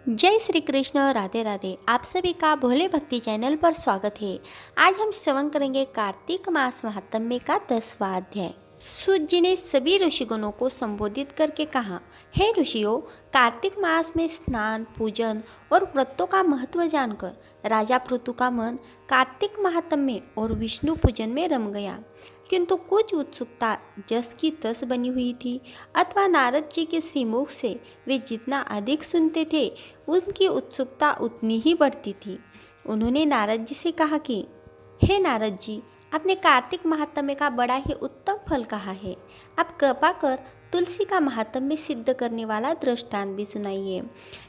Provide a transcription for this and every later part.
जय श्री कृष्ण। राधे राधे। आप सभी का भोले भक्ति चैनल पर स्वागत है। आज हम श्रवण करेंगे कार्तिक मास महात्म्य का 10वां अध्याय। सूत जी ने सभी ऋषिगणों को संबोधित करके कहा, हे ऋषियों, कार्तिक मास में स्नान, पूजन और व्रतों का महत्व जानकर राजा पृथु का मन कार्तिक महात्म्य और विष्णु पूजन में रम गया। किंतु कुछ उत्सुकता जस की तस बनी हुई थी, अथवा नारद जी के श्रीमुख से वे जितना अधिक सुनते थे उनकी उत्सुकता उतनी ही बढ़ती थी। उन्होंने नारद जी से कहा कि हे नारद जी, आपने कार्तिक महात्म्य का बड़ा ही उत्तम फल कहा है। आप कृपा कर तुलसी का महात्म्य सिद्ध करने वाला दृष्टांत भी सुनाइए।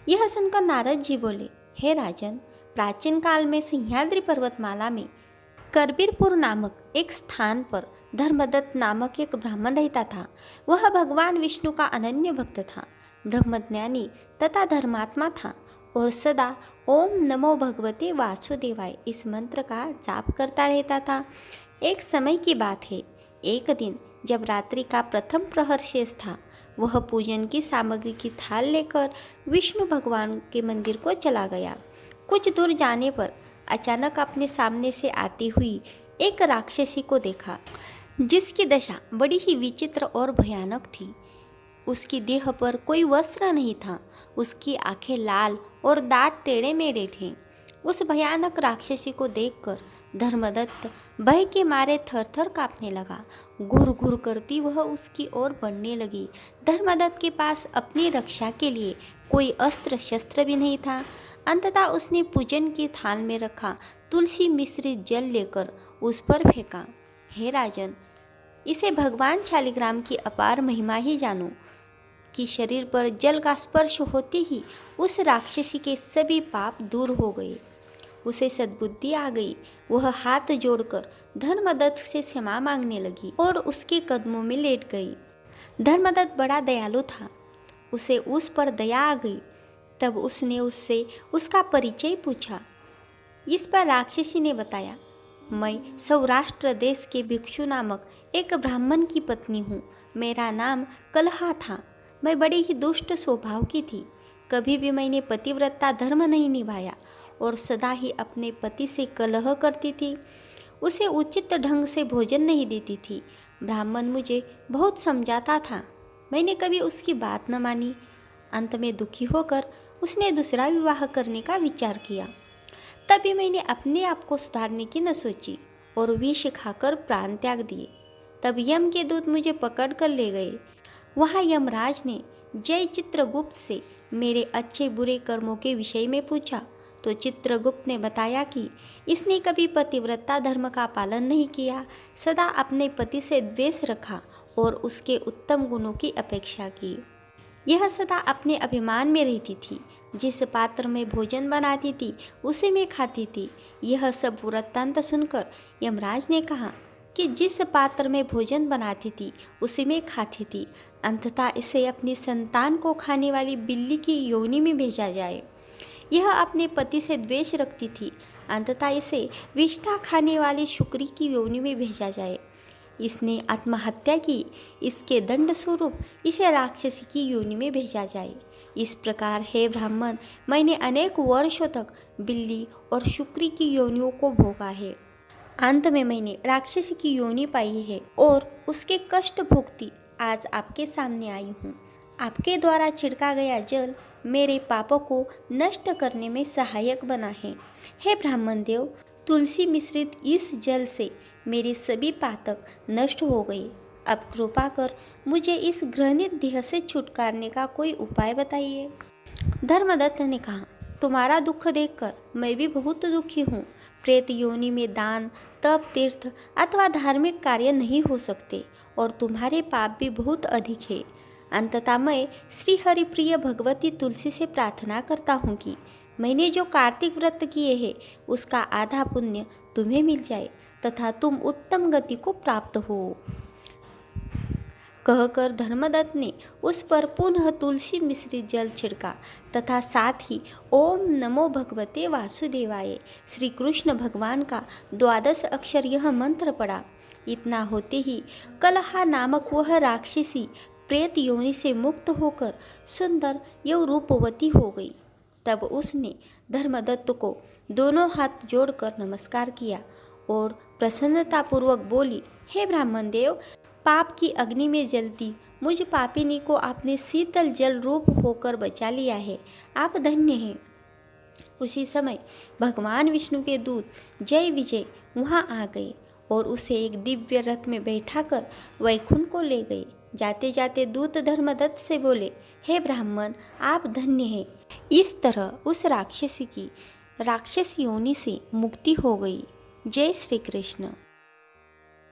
यह सुनकर नारद जी बोले, हे राजन, प्राचीन काल में सिंहाद्री पर्वतमाला में करबीरपुर नामक एक स्थान पर धर्मदत्त नामक एक ब्राह्मण रहता था। वह भगवान विष्णु का अनन्य भक्त था, ब्रह्मज्ञानी तथा धर्मात्मा था और सदा ओम नमो भगवते वासुदेवाय इस मंत्र का जाप करता रहता था। एक समय की बात है, एक दिन जब रात्रि का प्रथम प्रहर शेष था, वह पूजन की सामग्री की थाल लेकर विष्णु भगवान के मंदिर को चला गया। कुछ दूर जाने पर अचानक अपने सामने से आती हुई एक राक्षसी को देखा, जिसकी दशा बड़ी ही विचित्र और भयानक थी। उसकी देह पर कोई वस्त्र नहीं था, उसकी आंखें लाल और दांत टेढ़े मेढ़े थे। उस भयानक राक्षसी को देखकर धर्मदत्त भय के मारे थर थर कांपने लगा। घुर घुर करती वह उसकी ओर बढ़ने लगी। धर्मदत्त के पास अपनी रक्षा के लिए कोई अस्त्र शस्त्र भी नहीं था। अंततः उसने पूजन की थाल में रखा तुलसी मिश्रित जल लेकर उस पर फेंका। हे राजन, इसे भगवान शालिग्राम की अपार महिमा ही जानो कि शरीर पर जल का स्पर्श होते ही उस राक्षसी के सभी पाप दूर हो गए। उसे सद्बुद्धि आ गई। वह हाथ जोड़कर धर्मदत्त से क्षमा मांगने लगी और उसके कदमों में लेट गई। धर्मदत्त बड़ा दयालु था, उसे उस पर दया आ गई। तब उसने उससे उसका परिचय पूछा। इस पर राक्षसी ने बताया, मैं सौराष्ट्र देश के भिक्षु नामक एक ब्राह्मण की पत्नी हूँ। मेरा नाम कलहा था। मैं बड़ी ही दुष्ट स्वभाव की थी। कभी भी मैंने पतिव्रता धर्म नहीं निभाया और सदा ही अपने पति से कलह करती थी। उसे उचित ढंग से भोजन नहीं देती थी। ब्राह्मण मुझे बहुत समझाता था, मैंने कभी उसकी बात न मानी। अंत में दुखी होकर उसने दूसरा विवाह करने का विचार किया। तभी मैंने अपने आप को सुधारने की न सोची और विष खाकर प्राण त्याग दिए। तब यम के दूत मुझे पकड़ कर ले गए। वहाँ यमराज ने जय चित्रगुप्त से मेरे अच्छे बुरे कर्मों के विषय में पूछा तो चित्रगुप्त ने बताया कि इसने कभी पतिव्रता धर्म का पालन नहीं किया, सदा अपने पति से द्वेष रखा और उसके उत्तम गुणों की अपेक्षा की। यह सदा अपने अभिमान में रहती थी। जिस पात्र में भोजन बनाती थी उसी में खाती थी। यह सब वृत्तांत सुनकर यमराज ने कहा कि जिस पात्र में भोजन बनाती थी उसी में खाती थी। अंततः इसे अपनी संतान को खाने वाली बिल्ली की योनि में भेजा जाए। यह अपने पति से द्वेष रखती थी। अंततः इसे विष्ठा खाने वाली शुक्री की योनि में भेजा जाए। इसने आत्महत्या की, इसके दंड स्वरूप इसे राक्षसी की योनि में भेजा जाए। इस प्रकार हे ब्राह्मण, मैंने अनेक वर्षों तक बिल्ली और शुक्री की योनियों को भोगा है। अंत में मैंने राक्षसी की योनि पाई है और उसके कष्ट भोगती आज आपके सामने आई हूँ। आपके द्वारा छिड़का गया जल मेरे पापों को नष्ट करने में सहायक बना है। हे ब्राह्मण देव, तुलसी मिश्रित इस जल से मेरे सभी पातक नष्ट हो गए। अब कृपा कर मुझे इस घृणित देह से छुटकारने का कोई उपाय बताइए। धर्मदत्त ने कहा, तुम्हारा दुख देखकर मैं भी बहुत दुखी हूँ। प्रेत योनि में दान, तप, तीर्थ अथवा धार्मिक कार्य नहीं हो सकते और तुम्हारे पाप भी बहुत अधिक है। अंततः मैं श्री हरिप्रिय भगवती तुलसी से प्रार्थना करता हूँ कि मैंने जो कार्तिक व्रत किए हैं उसका आधा पुण्य तुम्हें मिल जाए तथा तुम उत्तम गति को प्राप्त हो। कहकर धर्मदत्त ने उस पर पुनः तुलसी मिश्रित जल छिड़का तथा साथ ही ओम नमो भगवते वासुदेवाय श्री कृष्ण भगवान का 12 अक्षर यह मंत्र पढ़ा। इतना होते ही कलहा नामक वह राक्षसी प्रेत योनि से मुक्त होकर सुंदर एवं रूपवती हो गई। तब उसने धर्मदत्त को दोनों हाथ जोड़कर नमस्कार किया और प्रसन्नतापूर्वक बोली, हे ब्राह्मण देव, पाप की अग्नि में जलती मुझ पापिनी को आपने शीतल जल रूप होकर बचा लिया है। आप धन्य हैं। उसी समय भगवान विष्णु के दूत जय विजय वहाँ आ गए और उसे एक दिव्य रथ में बैठाकर वैकुंठ को ले गए। जाते जाते दूत धर्मदत्त से बोले, हे ब्राह्मण, आप धन्य हैं। इस तरह उस राक्षसी की राक्षस योनि से मुक्ति हो गई। जय श्री कृष्ण।